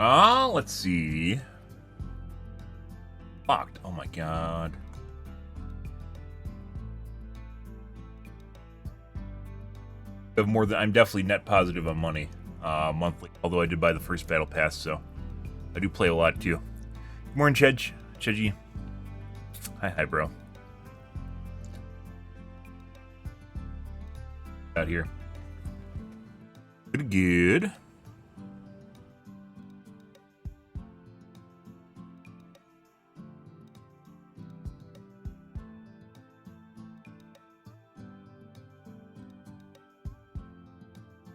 Let's see. Locked. Oh my god. I have more than I'm definitely net positive on money monthly. Although I did buy the first battle pass, so I do play a lot too. Good morning, Chedgy. Hi, bro. Out here. Good.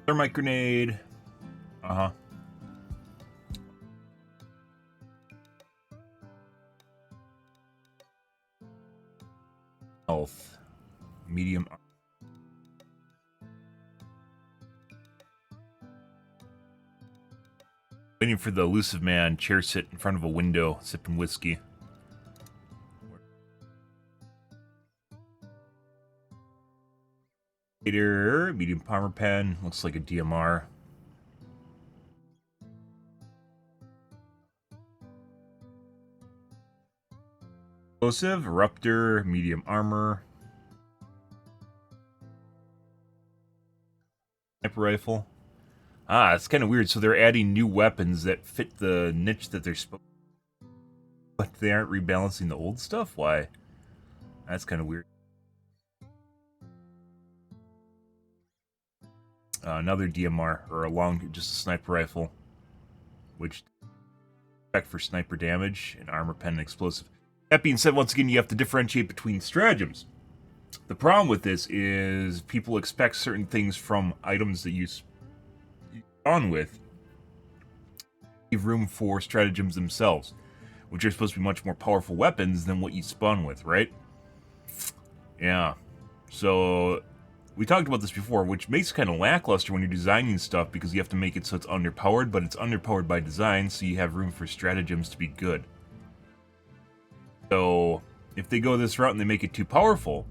Thermite grenade. Health. Medium. Waiting for the elusive man. Chair sit in front of a window, sipping whiskey. Medium palmer pen. Looks like a DMR. Explosive. Eruptor. Medium armor. Sniper rifle. It's kind of weird. So they're adding new weapons that fit the niche that they're supposed to, but they aren't rebalancing the old stuff? Why? That's kind of weird. Another DMR, or just a sniper rifle, which effect for sniper damage, and armor pen and explosive. That being said, once again, you have to differentiate between stratagems. The problem with this is people expect certain things from items that you spawn with. Leave room for stratagems themselves, which are supposed to be much more powerful weapons than what you spawn with, right? Yeah. So we talked about this before, which makes it kind of lackluster when you're designing stuff because you have to make it so it's underpowered, but it's underpowered by design, so you have room for stratagems to be good. So if they go this route and they make it too powerful,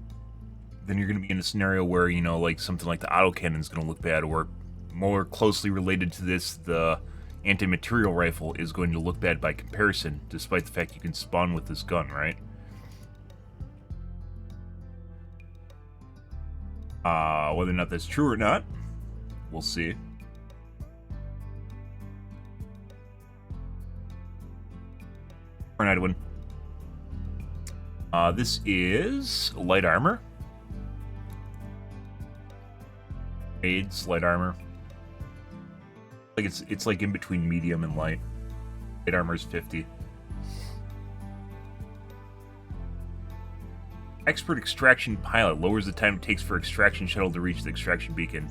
then you're going to be in a scenario where, you know, like something like the autocannon is going to look bad, or more closely related to this, the anti-material rifle is going to look bad by comparison, despite the fact you can spawn with this gun, right? Whether or not that's true or not, we'll see. Tornado one. This is light armor. AIDS, light armor. Like it's like in between medium and light. Light armor is 50. Expert extraction pilot lowers the time it takes for extraction shuttle to reach the extraction beacon.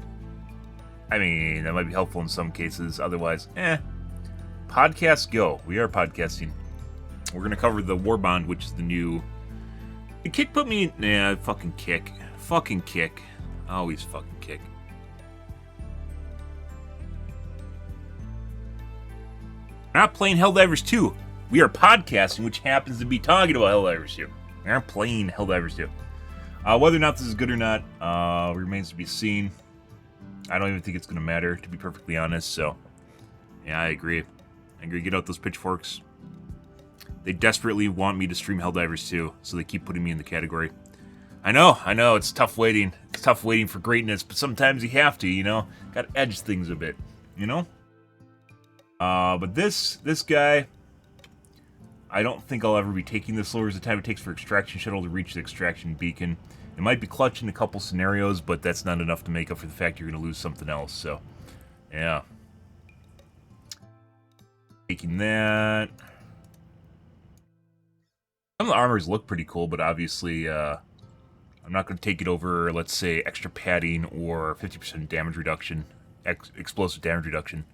I mean, that might be helpful in some cases. Otherwise, Podcast go. We are podcasting. We're gonna cover the Warbond, which is the new. The kick put me. Nah, fucking kick. Fucking kick. Always fucking kick. We're not playing Helldivers 2. We are podcasting, which happens to be talking about Helldivers 2. We aren't playing Helldivers 2. Whether or not this is good or not remains to be seen. I don't even think it's going to matter, to be perfectly honest. So, yeah, I agree. Get out those pitchforks. They desperately want me to stream Helldivers 2, so they keep putting me in the category. I know, it's tough waiting. It's tough waiting for greatness, but sometimes you have to, you know? Gotta edge things a bit, you know? But this guy, I don't think I'll ever be taking this. Lowers the time it takes for extraction shuttle to reach the extraction beacon. It might be clutch in a couple scenarios, but that's not enough to make up for the fact you're going to lose something else, so, yeah. Taking that. Some of the armors look pretty cool, but obviously, I'm not going to take it over, let's say, extra padding or 50% damage reduction, explosive damage reduction.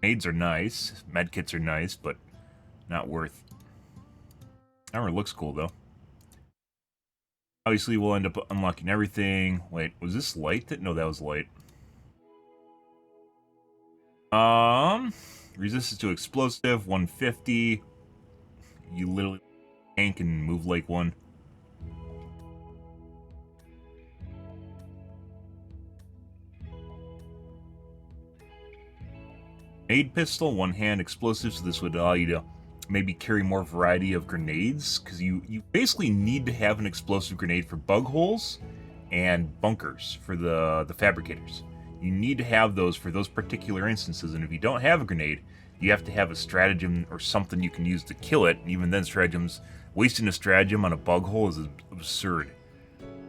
Grenades are nice, medkits are nice, but not worth. Armor looks cool, though. Obviously, we'll end up unlocking everything. Wait, was this light? No, that was light. Resistance to explosive, 150. You literally tank and move like one. Grenade pistol, one-hand explosive, so this would allow you to maybe carry more variety of grenades, because you basically need to have an explosive grenade for bug holes and bunkers for the fabricators. You need to have those for those particular instances, and if you don't have a grenade, you have to have a stratagem or something you can use to kill it. And even then, stratagems, wasting a stratagem on a bug hole is absurd.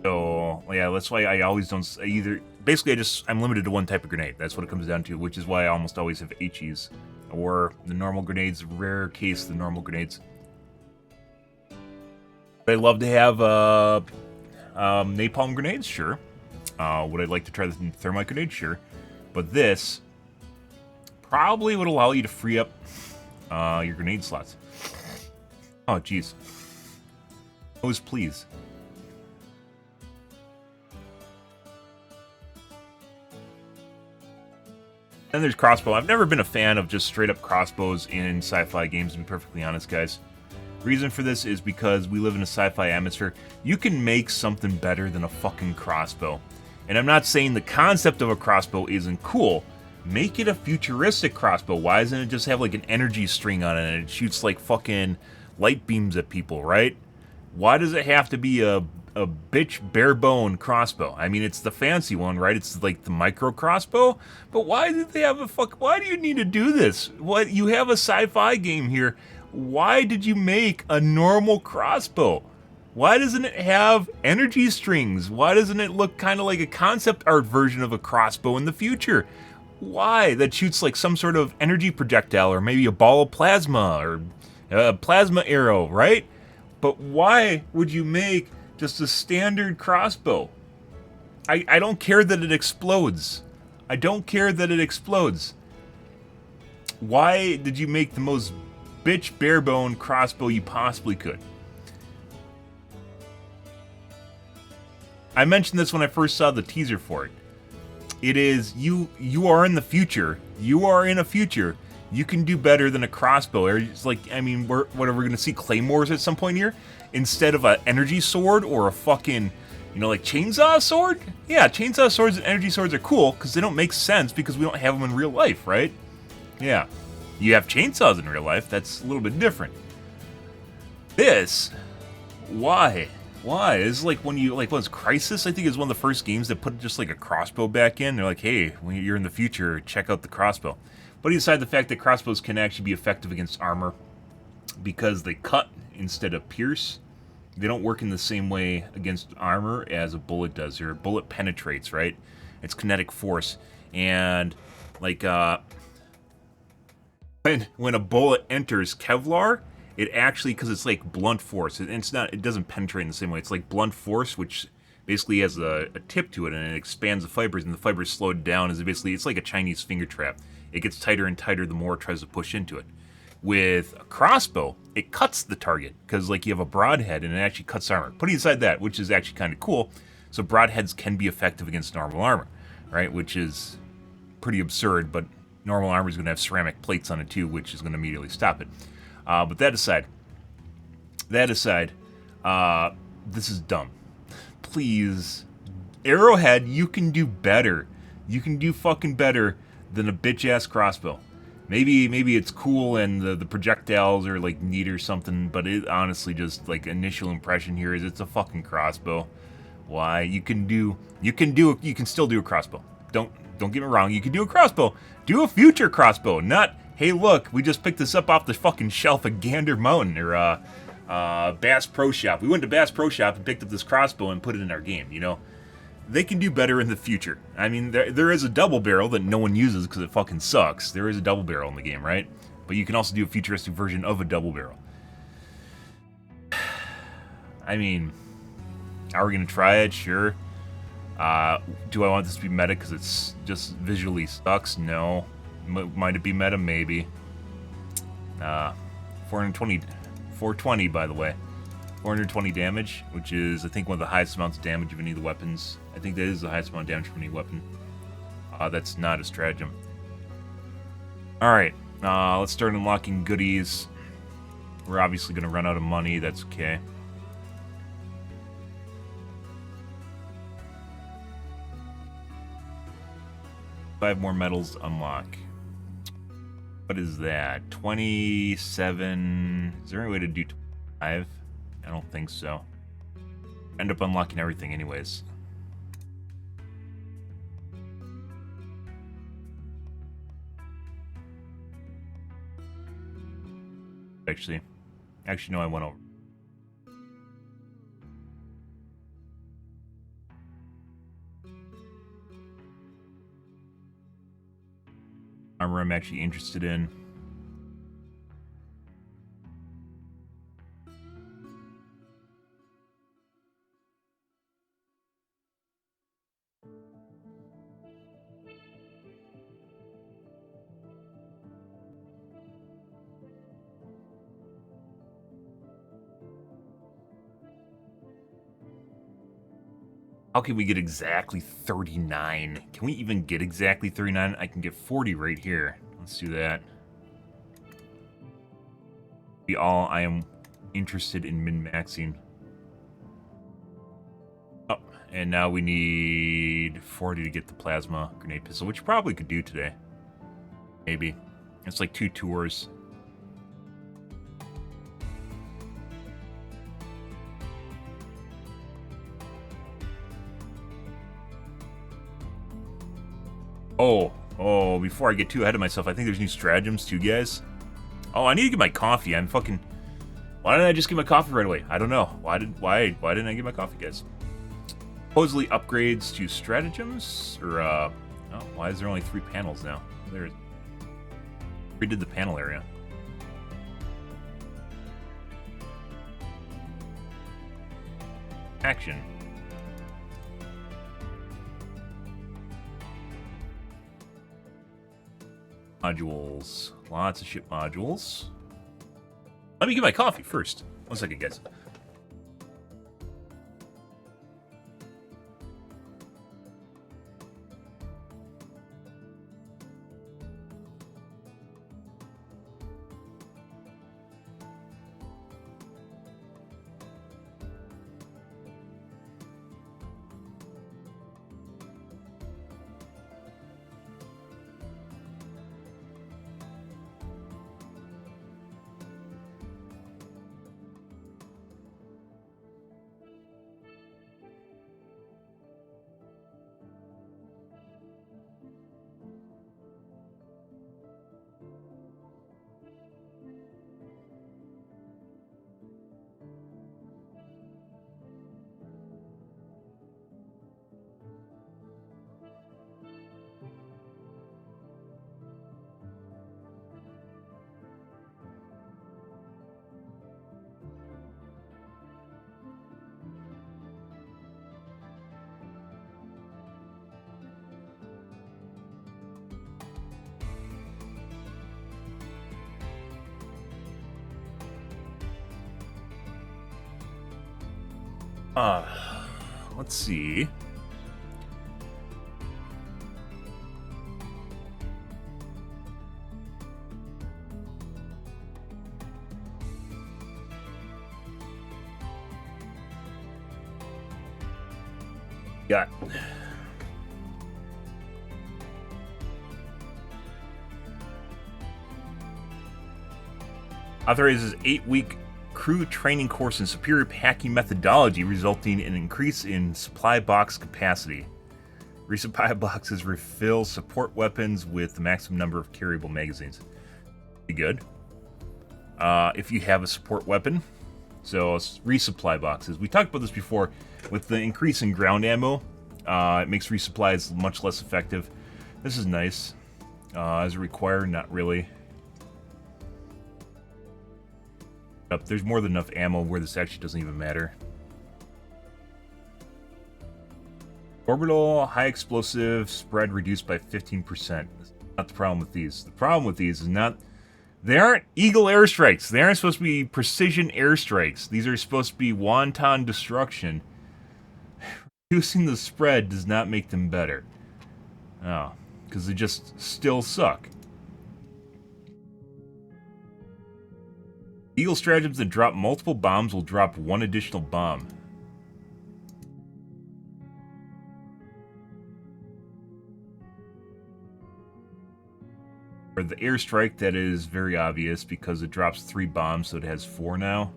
So yeah, that's why I always don't either. Basically, I'm limited to one type of grenade. That's what it comes down to, which is why I almost always have HEs or the normal grenades. Rare case, the normal grenades. I'd love to have napalm grenades, sure. Would I like to try the thermite grenade? Sure. But this probably would allow you to free up your grenade slots. Oh, jeez. Nose, please. Then there's crossbow. I've never been a fan of just straight up crossbows in sci-fi games, to be perfectly honest, guys. Reason for this is because we live in a sci-fi atmosphere. You can make something better than a fucking crossbow. And I'm not saying the concept of a crossbow isn't cool. Make it a futuristic crossbow. Why doesn't it just have like an energy string on it and it shoots like fucking light beams at people, right? Why does it have to be a bitch bare bone crossbow? I mean, it's the fancy one, right? It's like the micro crossbow. But why did they have why do you need to do this? What, you have a sci-fi game here. Why did you make a normal crossbow? Why doesn't it have energy strings? Why doesn't it look kind of like a concept art version of a crossbow in the future? Why? That shoots like some sort of energy projectile or maybe a ball of plasma or a plasma arrow, right? But why would you make just a standard crossbow? I don't care that it explodes. I don't care that it explodes. Why did you make the most bitch barebone crossbow you possibly could? I mentioned this when I first saw the teaser for it. It is, you are in the future. You are in a future. You can do better than a crossbow. It's like, I mean, we're going to see claymores at some point here instead of an energy sword or a fucking, you know, like chainsaw sword. Yeah, chainsaw swords and energy swords are cool because they don't make sense because we don't have them in real life, right? Yeah, you have chainsaws in real life. That's a little bit different. This, why? Why? It's like when you, like, what's Crisis, I think, is one of the first games that put just like a crossbow back in. They're like, hey, when you're in the future, check out the crossbow. But aside the fact that crossbows can actually be effective against armor because they cut instead of pierce. They don't work in the same way against armor as a bullet does. Or a bullet penetrates, right? It's kinetic force. And, like, when a bullet enters Kevlar, it actually, because it's like blunt force, and it doesn't penetrate in the same way. It's like blunt force, which basically has a tip to it, and it expands the fibers, and the fibers slowed down. It's like a Chinese finger trap. It gets tighter and tighter the more it tries to push into it. With a crossbow, it cuts the target, because like you have a broadhead, and it actually cuts armor. Putting aside that, which is actually kind of cool, so broadheads can be effective against normal armor, right? Which is pretty absurd, but normal armor is going to have ceramic plates on it too, which is going to immediately stop it. But that aside, this is dumb. Please, Arrowhead, you can do better. You can do fucking better than a bitch-ass crossbow. Maybe it's cool and the projectiles are like neat or something, but it honestly just, like, initial impression here is it's a fucking crossbow. Why? You can still do a crossbow. Don't get me wrong, you can do a crossbow. Do a future crossbow, not, hey, look, we just picked this up off the fucking shelf at Gander Mountain or Bass Pro Shop. We went to Bass Pro Shop and picked up this crossbow and put it in our game, you know? They can do better in the future. I mean, there is a double barrel that no one uses because it fucking sucks. There is a double barrel in the game, right? But you can also do a futuristic version of a double barrel. I mean, are we going to try it? Sure. Do I want this to be meta because it's just visually sucks? No. Might it be meta? Maybe. 420, by the way. 420 damage, which is, I think, one of the highest amounts of damage of any of the weapons. I think that is the highest amount of damage from any weapon. That's not a stratagem. Alright, let's start unlocking goodies. We're obviously going to run out of money, that's okay. Five more medals to unlock. What is that? 27. Is there any way to do 25? I don't think so. End up unlocking everything anyways. Actually, no, I went over. Armor I'm actually interested in. How can we get exactly 39? Can we even get exactly 39? I can get 40 right here. Let's do that. Be all I am interested in min-maxing. Oh, and now we need 40 to get the plasma grenade pistol, which probably could do today. Maybe. It's like 2 tours. Oh, before I get too ahead of myself, I think there's new stratagems too, guys. Oh, I need to get my coffee. I'm fucking... Why didn't I just get my coffee right away? I don't know. Why didn't I get my coffee, guys? Supposedly upgrades to stratagems? Or, oh, why is there only 3 panels now? There... redid the panel area. Action. Modules. Lots of ship modules. Let me get my coffee first. 1 second, guys. Let's see. Got authorizes 8-week crew training course in superior packing methodology, resulting in an increase in supply box capacity. Resupply boxes refill support weapons with the maximum number of carryable magazines. Be good. If you have a support weapon, so resupply boxes. We talked about this before. With the increase in ground ammo, it makes resupplies much less effective. This is nice. Is it required? Not really. There's more than enough ammo where this actually doesn't even matter. Orbital high explosive spread reduced by 15%. That's not the problem with these. The problem with these is not... They aren't Eagle airstrikes. They aren't supposed to be precision airstrikes. These are supposed to be wanton destruction. Reducing the spread does not make them better. Oh, because they just still suck. Eagle stratagems that drop multiple bombs will drop 1 additional bomb. For the airstrike, that is very obvious because it drops 3 bombs, so it has 4 now.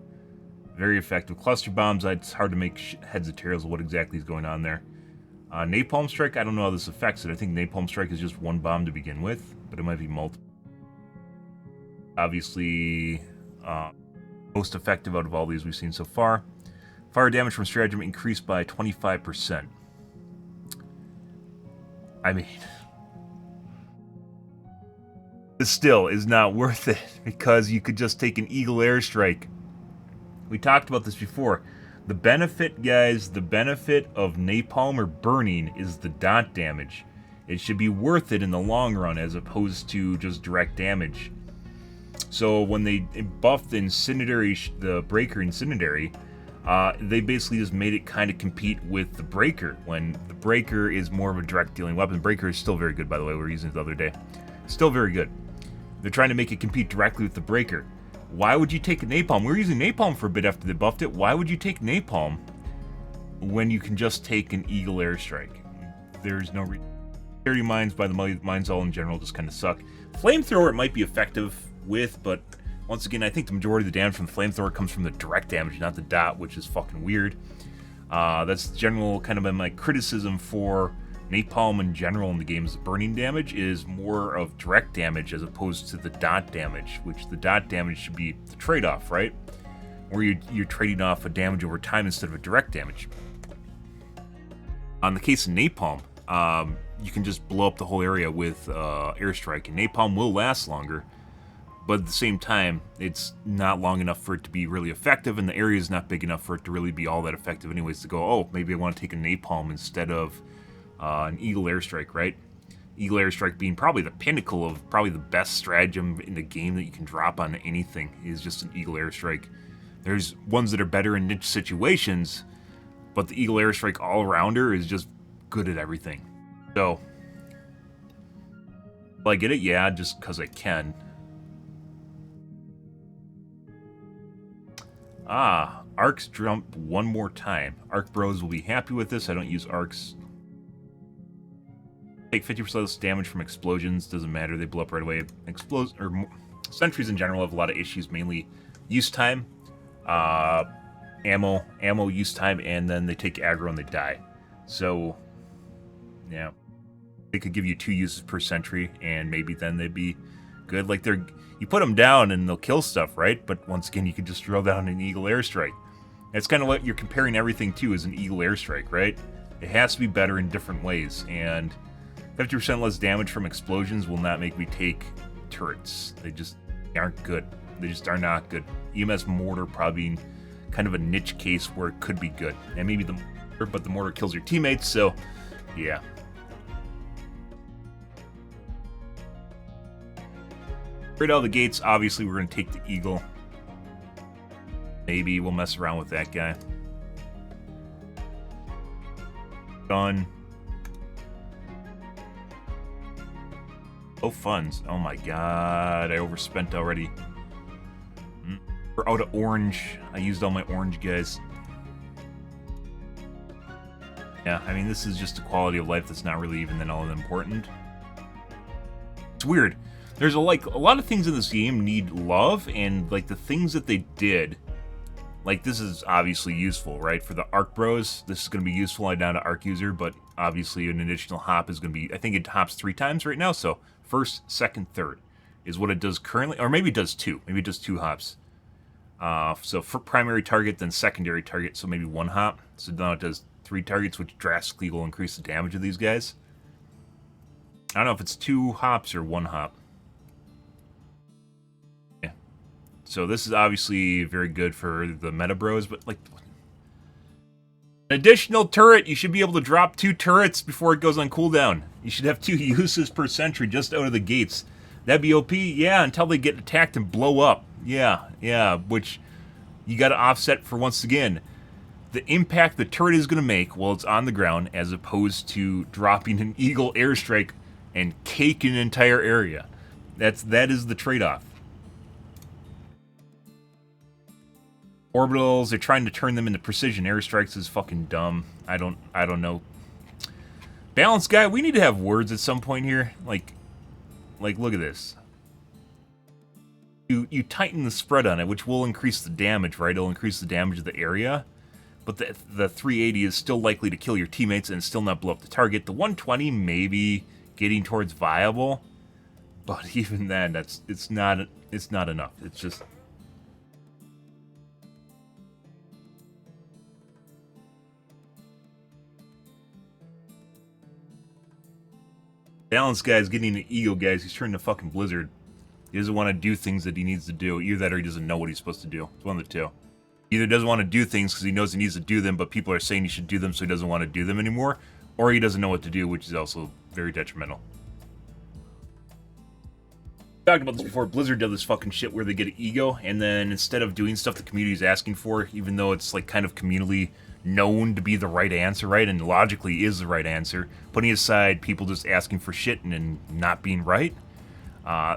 Very effective. Cluster bombs, it's hard to make heads or tails of what exactly is going on there. Napalm strike, I don't know how this affects it. I think napalm strike is just 1 bomb to begin with, but it might be multiple. Obviously, most effective out of all these we've seen so far. Fire damage from Stratagem increased by 25%. I mean, this still is not worth it because you could just take an Eagle airstrike. We talked about this before. The benefit, guys, the benefit of napalm or burning is the dot damage. It should be worth it in the long run as opposed to just direct damage. So when they buffed the incendiary, the breaker incendiary, they basically just made it kind of compete with the breaker. When the breaker is more of a direct dealing weapon. The breaker is still very good, by the way. We were using it the other day. Still very good. They're trying to make it compete directly with the breaker. Why would you take a napalm? We were using napalm for a bit after they buffed it. Why would you take napalm when you can just take an Eagle airstrike? There's no reason. Security mines by the mines all in general just kind of suck. Flamethrower it might be effective with, but once again, I think the majority of the damage from the flamethrower comes from the direct damage, not the dot, which is fucking weird. That's general kind of been my criticism for napalm in general in the game's burning damage is more of direct damage as opposed to the dot damage, which the dot damage should be the trade-off, right? Where you're trading off a damage over time instead of a direct damage. On the case of napalm, you can just blow up the whole area with airstrike, and napalm will last longer, but at the same time, it's not long enough for it to be really effective, and the area is not big enough for it to really be all that effective anyways to go, oh, maybe I want to take a napalm instead of an Eagle airstrike, right? Eagle airstrike being probably the pinnacle of probably the best stratagem in the game that you can drop on anything is just an Eagle airstrike. There's ones that are better in niche situations, but the Eagle airstrike all-rounder is just good at everything. So, will I get it? Yeah, just because I can. Arcs jump 1 more time. Arc bros will be happy with this. I don't use arcs. Take 50% less damage from explosions. Doesn't matter. They blow up right away. Sentries in general have a lot of issues, mainly use time, ammo use time, and then they take aggro and they die. So, yeah. They could give you 2 uses per sentry, and maybe then they'd be good. Like, you put them down and they'll kill stuff, right? But once again, you could just drill down an Eagle airstrike. That's kind of what you're comparing everything to as an Eagle airstrike, right? It has to be better in different ways, and 50% less damage from explosions will not make me take turrets. They just aren't good. They just are not good. EMS mortar probably kind of a niche case where it could be good. And maybe the mortar, but the mortar kills your teammates, so yeah. Right out of the gates, obviously we're going to take the Eagle. Maybe we'll mess around with that guy. Done. Oh, funds. Oh my god, I overspent already. We're out of orange. I used all my orange guys. Yeah, I mean, this is just a quality of life that's not really even that all that important. It's weird. There's a lot of things in this game need love, and like the things that they did, like this is obviously useful, right? For the Arc Bros, this is going to be useful. I'm not an Arc user, but obviously an additional hop is going to be, I think it hops 3 times right now, so first, second, third is what it does currently, or maybe it does 2. Maybe it does 2 hops. So for primary target, then secondary target, so maybe 1 hop. So now it does 3 targets, which drastically will increase the damage of these guys. I don't know if it's 2 hops or 1 hop. Yeah. So this is obviously very good for the meta bros, but like an additional turret, you should be able to drop 2 turrets before it goes on cooldown. You should have 2 uses per sentry just out of the gates. That'd be OP, yeah, until they get attacked and blow up. Yeah, which you got to offset for, once again, the impact the turret is going to make while it's on the ground, as opposed to dropping an Eagle airstrike and cake an entire area. That is the trade-off. Orbitals, they're trying to turn them into precision airstrikes is fucking dumb. I don't know. Balance guy, we need to have words at some point here. Like look at this. you tighten the spread on it, which will increase the damage, right? It'll increase the damage of the area. But the 380 is still likely to kill your teammates and still not blow up the target. The 120 maybe getting towards viable, but even then, it's not enough. It's just balance guys getting an ego, guys. He's turning to fucking Blizzard. He doesn't want to do things that he needs to do. Either that or he doesn't know what he's supposed to do. It's one of the two. Either doesn't want to do things because he knows he needs to do them, but people are saying he should do them, so he doesn't want to do them anymore, or he doesn't know what to do, which is also very detrimental. I talked about this before. Blizzard does this fucking shit where they get an ego, and then instead of doing stuff the community is asking for, even though it's like kind of communally known to be the right answer, right, and logically is the right answer, putting aside people just asking for shit and not being right.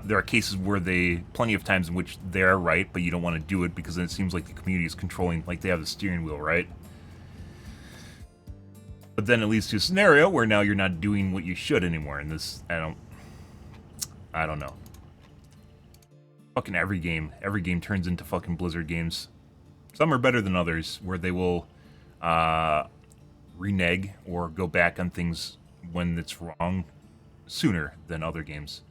There are cases where plenty of times in which they're right, but you don't want to do it because then it seems like the community is controlling, like they have the steering wheel, right? But then it leads to a scenario where now you're not doing what you should anymore, and this, I don't know. Fucking every game turns into fucking Blizzard games. Some are better than others, where they will renege or go back on things when it's wrong sooner than other games.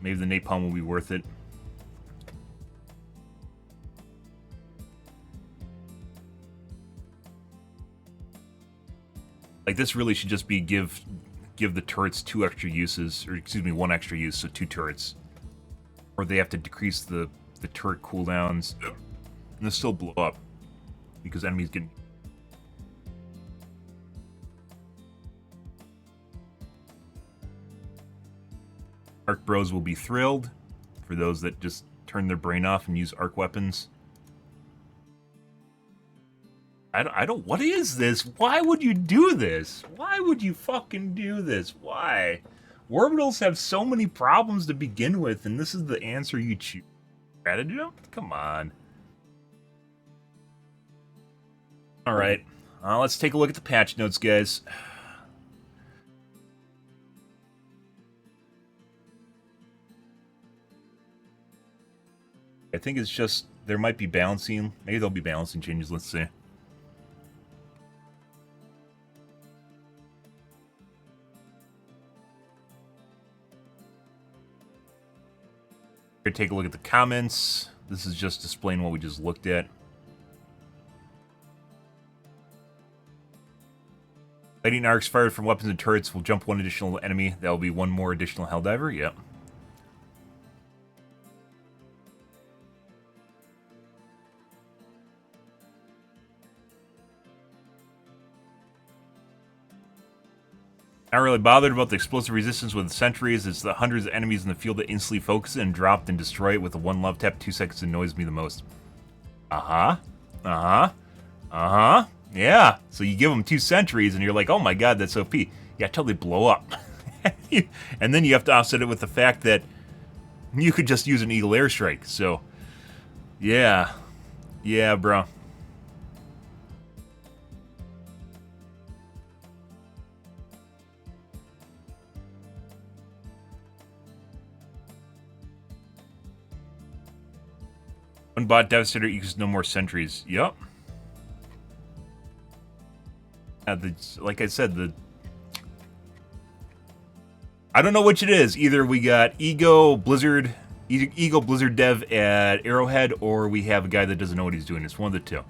Maybe the napalm will be worth it. Like, this really should just be give the turrets 2 extra uses, or excuse me, 1 extra use, so 2 turrets. Or they have to decrease the turret cooldowns, and they'll still blow up because enemies get. Arc bros will be thrilled for those that just turn their brain off and use arc weapons. I don't. What is this? Why would you do this? Why would you fucking do this? Why? Orbitals have so many problems to begin with, and this is the answer you choose. Stratagem? Come on. All right. Let's take a look at the patch notes, guys. I think it's just, there might be balancing. Maybe there'll be balancing changes, let's see. Here, take a look at the comments. This is just displaying what we just looked at. Lightning arcs fired from weapons and turrets will jump 1 additional enemy. That will be 1 more additional Helldiver. Yep. Not really bothered about the explosive resistance with the sentries. It's the hundreds of enemies in the field that instantly focus it and drop and destroy it with a 1 love tap. 2 seconds annoys me the most. Yeah. So you give them 2 sentries and you're like, oh my god, that's OP. Yeah, till they blow up. And then you have to offset it with the fact that you could just use an Eagle Airstrike. So, yeah. Yeah, bro. One bot Devastator equals no more sentries. Yup. Like I said, I don't know which it is. Either we got Ego Blizzard Dev at Arrowhead, or we have a guy that doesn't know what he's doing. It's one of the two.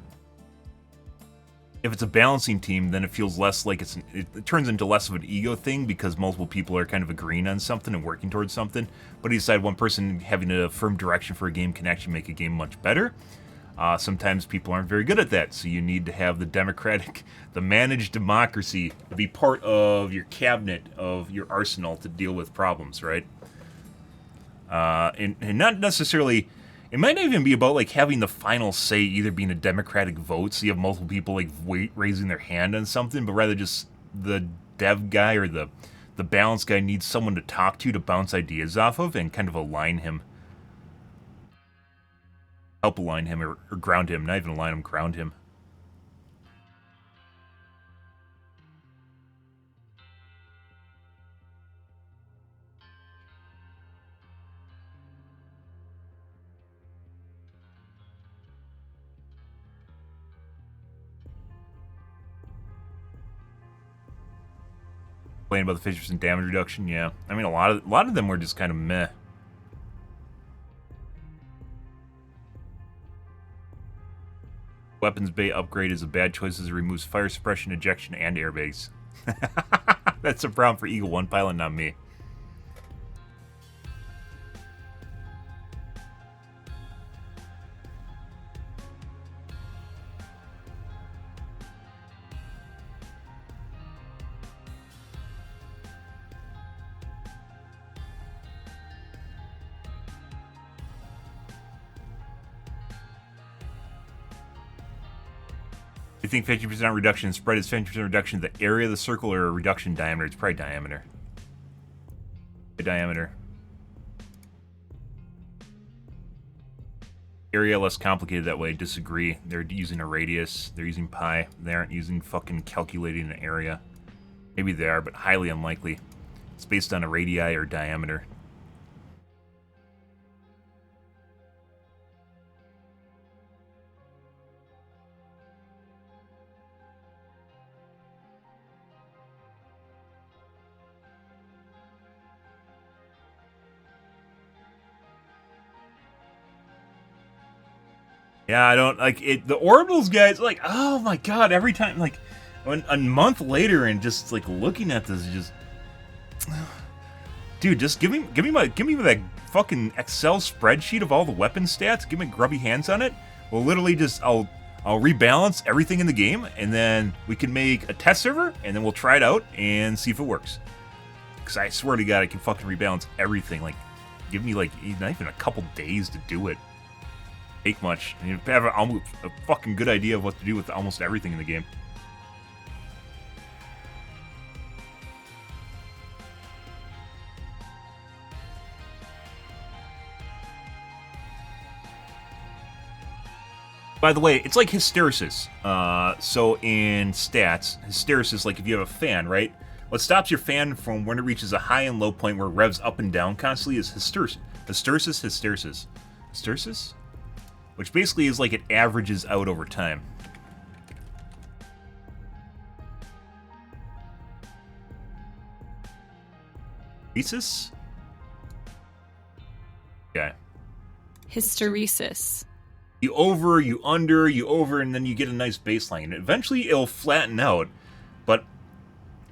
If it's a balancing team, then it feels less like it turns into less of an ego thing because multiple people are kind of agreeing on something and working towards something. But you decide one person having a firm direction for a game can actually make a game much better. Sometimes people aren't very good at that, so you need to have the managed democracy to be part of your cabinet, of your arsenal to deal with problems, right? And not necessarily. It might not even be about like having the final say, either being a democratic vote, so you have multiple people like raising their hand on something, but rather just the dev guy or the balance guy needs someone to talk to bounce ideas off of and kind of align him. Help align him or ground him, not even align him, ground him. Complain about the 50% damage reduction, yeah. I mean, a lot of them were just kind of meh. Weapons bay upgrade is a bad choice as it removes fire suppression, ejection, and airbags. That's a problem for Eagle 1 pilot, not me. You think 50% reduction in spread is 50% reduction in the area of the circle or a reduction in diameter? It's probably diameter. Diameter. Area less complicated that way. Disagree. They're using a radius. They're using pi. They aren't using fucking calculating an area. Maybe they are, but highly unlikely. It's based on a radii or diameter. Yeah, I don't like it. The orbitals guys, like, oh my god, every time, like, when a month later, and just like looking at this, just, dude, just give me that fucking Excel spreadsheet of all the weapon stats. Give me grubby hands on it. We'll literally just, I'll rebalance everything in the game, and then we can make a test server, and then we'll try it out and see if it works. Because I swear to God, I can fucking rebalance everything. Like, give me like not even a couple days to do it. Take much. And you have a fucking good idea of what to do with almost everything in the game. By the way, it's like hysteresis. So in stats, hysteresis, like if you have a fan, right? What stops your fan from when it reaches a high and low point where it revs up and down constantly is hysteresis. Hysteresis? Which basically is like it averages out over time. Hysteresis? Okay. Hysteresis. You over, you under, you over, and then you get a nice baseline. And eventually it'll flatten out, but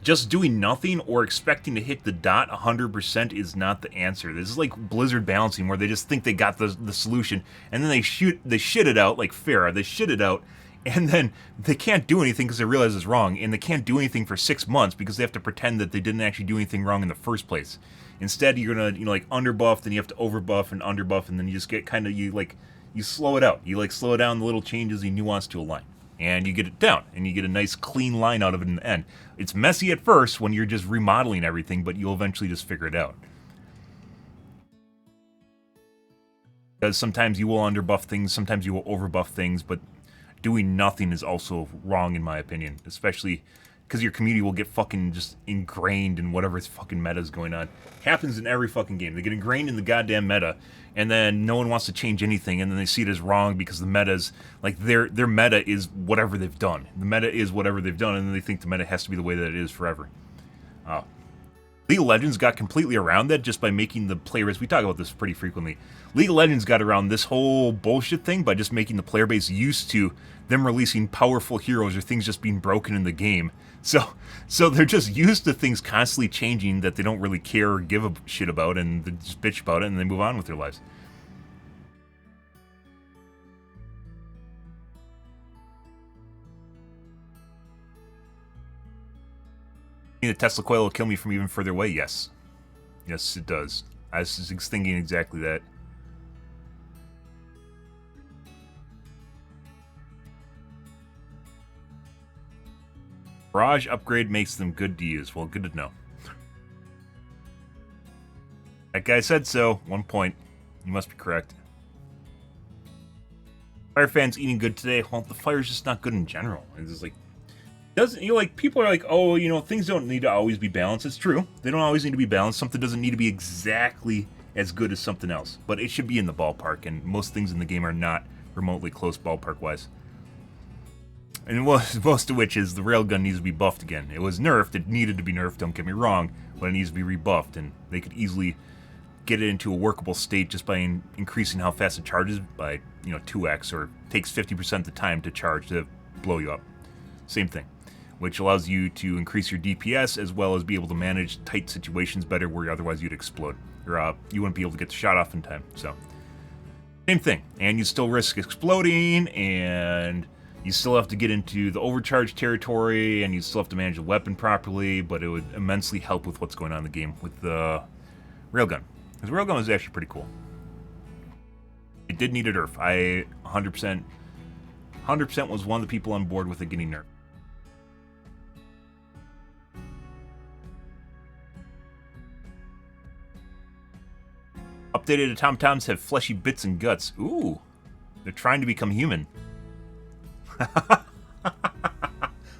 just doing nothing or expecting to hit the dot 100% is not the answer. This is like Blizzard balancing, where they just think they got the solution, and then they shit it out like Farah. They shit it out, and then they can't do anything because they realize it's wrong, and they can't do anything for 6 months because they have to pretend that they didn't actually do anything wrong in the first place. Instead, you're gonna like underbuff, then you have to overbuff and underbuff, and then you just get kind of you slow it out. You like slow down the little changes you nuance to a line. And you get it down, and you get a nice clean line out of it in the end. It's messy at first when you're just remodeling everything, but you'll eventually just figure it out. Because sometimes you will underbuff things, sometimes you will overbuff things, but doing nothing is also wrong in my opinion. Especially because your community will get fucking just ingrained in whatever fucking meta is going on. Happens in every fucking game. They get ingrained in the goddamn meta, and then no one wants to change anything, and then they see it as wrong because the meta's, like, their meta is whatever they've done. The meta is whatever they've done, and then they think the meta has to be the way that it is forever. League of Legends got completely around that just by making the player base, we talk about this pretty frequently, League of Legends got around this whole bullshit thing by just making the player base used to them releasing powerful heroes or things just being broken in the game. So they're just used to things constantly changing that they don't really care or give a shit about, and they just bitch about it and they move on with their lives. The Tesla coil will kill me from even further away? Yes. Yes, it does. I was just thinking exactly that. Barrage upgrade makes them good to use. Well, good to know. That guy said so. 1 point. You must be correct. Fire fan's eating good today. Well, the fire's just not good in general. It's just like, doesn't, you know, like, people are like, oh, you know, things don't need to always be balanced. It's true. They don't always need to be balanced. Something doesn't need to be exactly as good as something else. But it should be in the ballpark, and most things in the game are not remotely close ballpark-wise. And most of which is the railgun needs to be buffed again. It was nerfed, it needed to be nerfed, don't get me wrong, but it needs to be rebuffed, and they could easily get it into a workable state just by increasing how fast it charges by, 2x, or takes 50% of the time to charge to blow you up. Same thing, which allows you to increase your DPS as well as be able to manage tight situations better where otherwise you'd explode. Or you wouldn't be able to get the shot off in time, so. Same thing, and you still risk exploding, and you still have to get into the overcharge territory, and you still have to manage the weapon properly, but it would immensely help with what's going on in the game with the railgun. Because the railgun was actually pretty cool. It did need a nerf. I 100% was one of the people on board with it getting nerfed. Updated automatons have fleshy bits and guts. Ooh, they're trying to become human.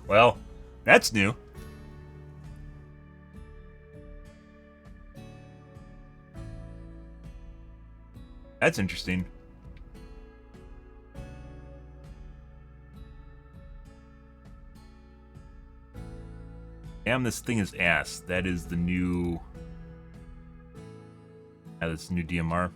Well, that's new. That's interesting. Damn, this thing is ass. That is the new... Yeah, that's the new DMR.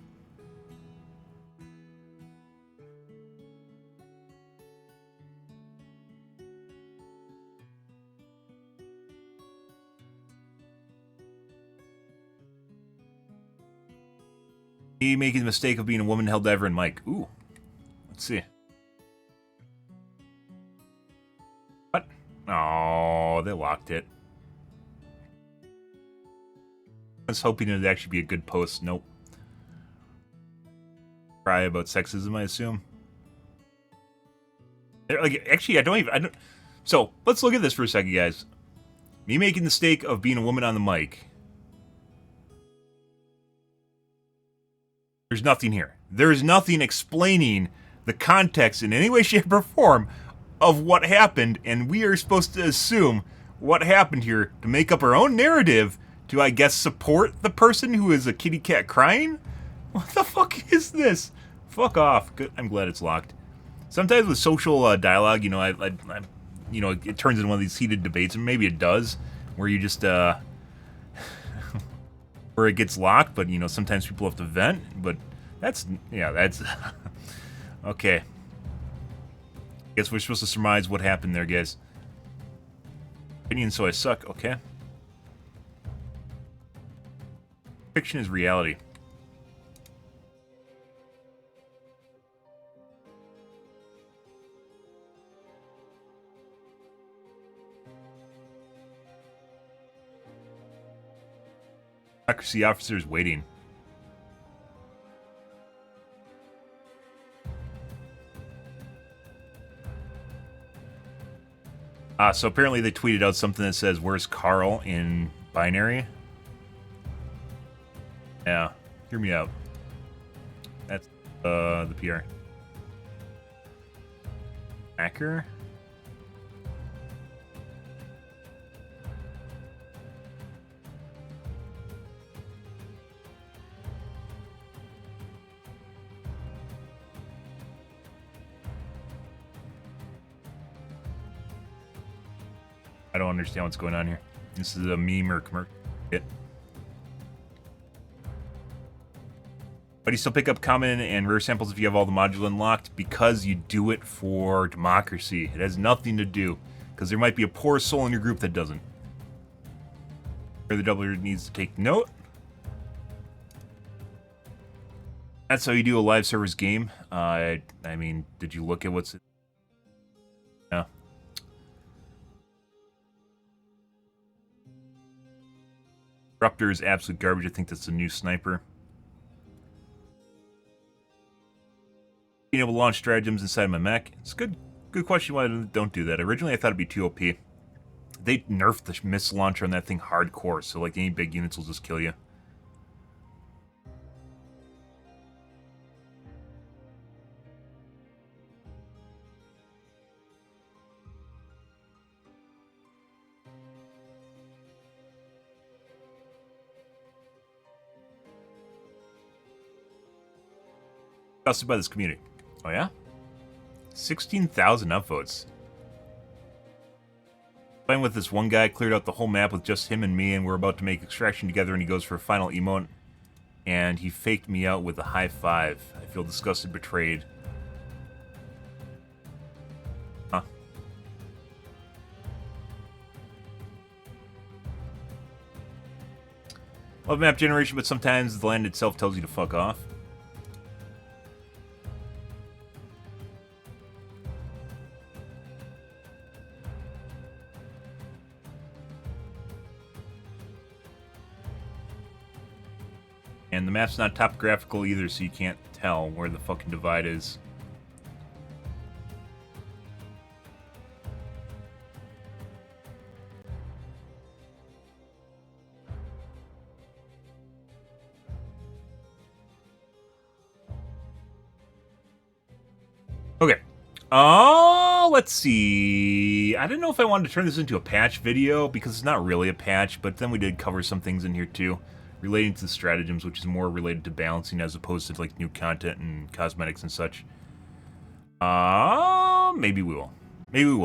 Me making the mistake of being a woman Helldiver and Mike. Ooh. Let's see. What? Oh, they locked it. I was hoping it'd actually be a good post. Nope. Cry about sexism, I assume. Like, actually, I don't... So, let's look at this for a second, guys. Me making the mistake of being a woman on the mic. There's nothing here. There's nothing explaining the context in any way, shape, or form of what happened, and we are supposed to assume what happened here to make up our own narrative to, I guess, support the person who is a kitty cat crying? What the fuck is this? Fuck off. Good. I'm glad it's locked. Sometimes with social dialogue, it turns into one of these heated debates, and maybe it does, where you just, where it gets locked, but, sometimes people have to vent, but that's, okay. Guess we're supposed to surmise what happened there, guys. Opinion, so I suck, okay. Fiction is reality. Democracy officers waiting. So apparently they tweeted out something that says, "Where's Carl?" in binary. Yeah, hear me out. That's the PR. Hacker? I don't understand what's going on here. This is a meme or commercial. But you still pick up common and rare samples if you have all the modules unlocked because you do it for democracy. It has nothing to do, because there might be a poor soul in your group that doesn't. Where the doubler needs to take note. That's how you do a live servers game. I mean, did you look at what's... Yeah. Disruptor is absolute garbage. I think that's the new sniper. Being able to launch stratagems inside my mech. It's a good question why I don't do that. Originally, I thought it'd be too OP. They nerfed the missile launcher on that thing hardcore, so like any big units will just kill you. Trusted by this community. Oh yeah? 16,000 upvotes. Playing with this one guy, cleared out the whole map with just him and me, and we're about to make extraction together, and he goes for a final emote, and he faked me out with a high five. I feel disgusted, betrayed. Huh. Love map generation, but sometimes the land itself tells you to fuck off. And the map's not topographical either, so you can't tell where the fucking divide is. Okay. Let's see. I didn't know if I wanted to turn this into a patch video, because it's not really a patch, but then we did cover some things in here too, relating to the stratagems, which is more related to balancing as opposed to like new content and cosmetics and such. Maybe we will. Maybe we will.